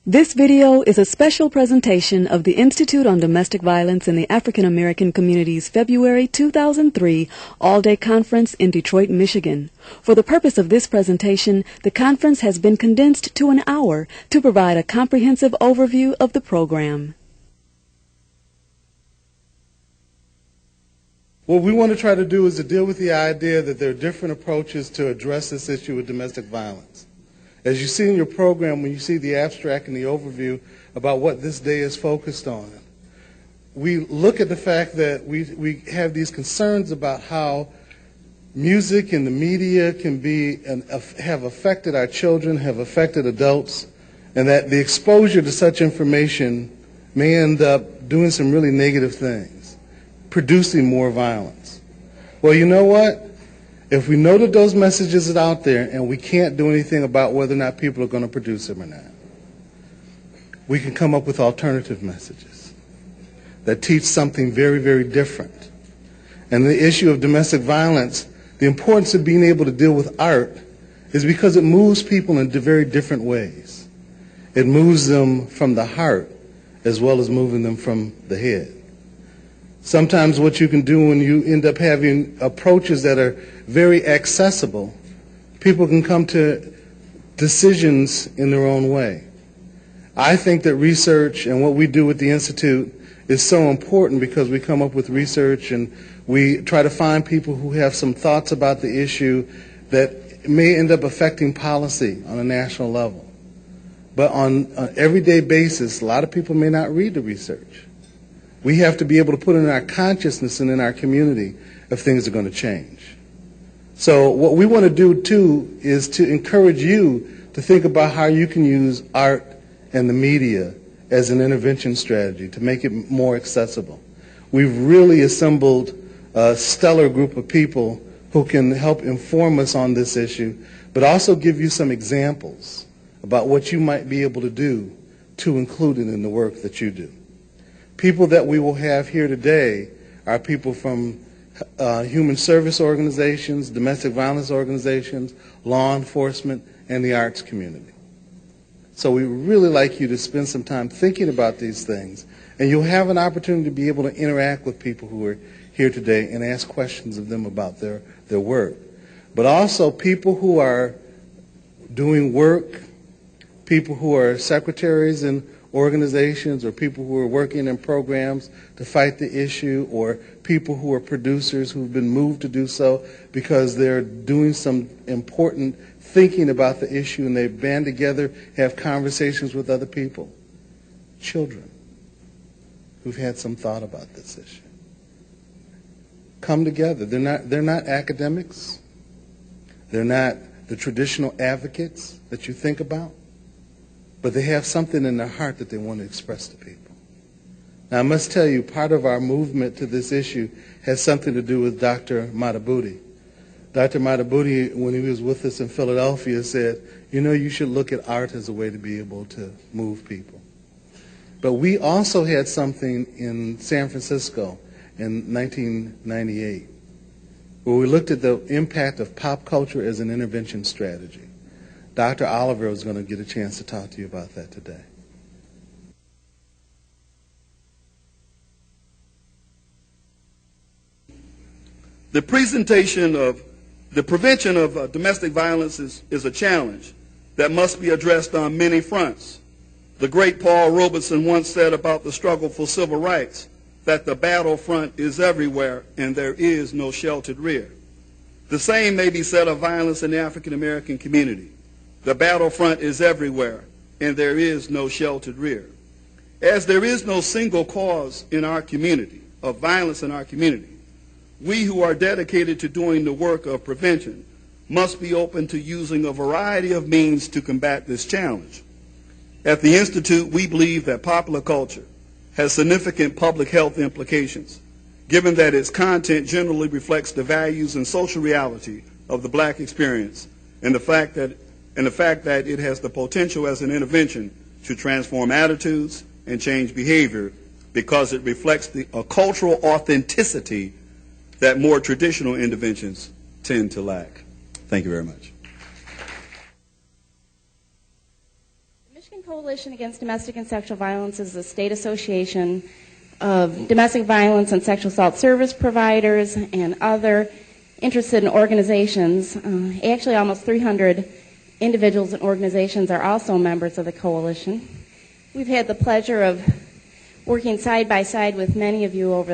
This video is a special presentation of the Institute on Domestic Violence in the African American Community's February 2003 all-day conference in Detroit, Michigan. For the purpose of this presentation, the conference has been condensed to an hour to provide a comprehensive overview of the program. What we want to try to do is to deal with the idea that there are different approaches to address this issue with domestic violence. As you see in your program, when you see the abstract and the overview about what this day is focused on, we look at the fact that we have these concerns about how music and the media can have affected our children, have affected adults, and that the exposure to such information may end up doing some really negative things, producing more violence. Well, you know what? If we know that those messages are out there and we can't do anything about whether or not people are going to produce them or not, we can come up with alternative messages that teach something very, very different. And the issue of domestic violence, the importance of being able to deal with art is because it moves people in very different ways. It moves them from the heart as well as moving them from the head. Sometimes what you can do when you end up having approaches that are very accessible, people can come to decisions in their own way. I think that research and what we do with the Institute is so important because we come up with research and we try to find people who have some thoughts about the issue that may end up affecting policy on a national level. But on an everyday basis, a lot of people may not read the research. We have to be able to put in our consciousness and in our community if things are going to change. So what we want to do, too, is to encourage you to think about how you can use art and the media as an intervention strategy to make it more accessible. We've really assembled a stellar group of people who can help inform us on this issue, but also give you some examples about what you might be able to do to include it in the work that you do. People that we will have here today are people from human service organizations, domestic violence organizations, law enforcement, and the arts community. So we really like you to spend some time thinking about these things, and you'll have an opportunity to be able to interact with people who are here today and ask questions of them about their work. But also people who are doing work, people who are secretaries and organizations, or people who are working in programs to fight the issue, or people who are producers who've been moved to do so because they're doing some important thinking about the issue and they band together, have conversations with other people. Children who've had some thought about this issue. Come together. They're not academics. They're not the traditional advocates that you think about. But they have something in their heart that they want to express to people. Now, I must tell you, part of our movement to this issue has something to do with Dr. Madhubuti. Dr. Madhubuti, when he was with us in Philadelphia, said, you know, you should look at art as a way to be able to move people. But we also had something in San Francisco in 1998, where we looked at the impact of pop culture as an intervention strategy. Dr. Oliver is going to get a chance to talk to you about that today. The prevention of domestic violence is a challenge that must be addressed on many fronts. The great Paul Robeson once said about the struggle for civil rights that the battlefront is everywhere and there is no sheltered rear. The same may be said of violence in the African American community. The battlefront is everywhere, and there is no sheltered rear. As there is no single cause in our community of violence in our community, we who are dedicated to doing the work of prevention must be open to using a variety of means to combat this challenge. At the Institute, we believe that popular culture has significant public health implications, given that its content generally reflects the values and social reality of the black experience, and the fact that it has the potential as an intervention to transform attitudes and change behavior because it reflects a cultural authenticity that more traditional interventions tend to lack. Thank you very much. Michigan Coalition Against Domestic and Sexual Violence is a state association of domestic violence and sexual assault service providers and other interested in organizations. Actually, almost 300 individuals and organizations are also members of the coalition. We've had the pleasure of working side by side with many of you over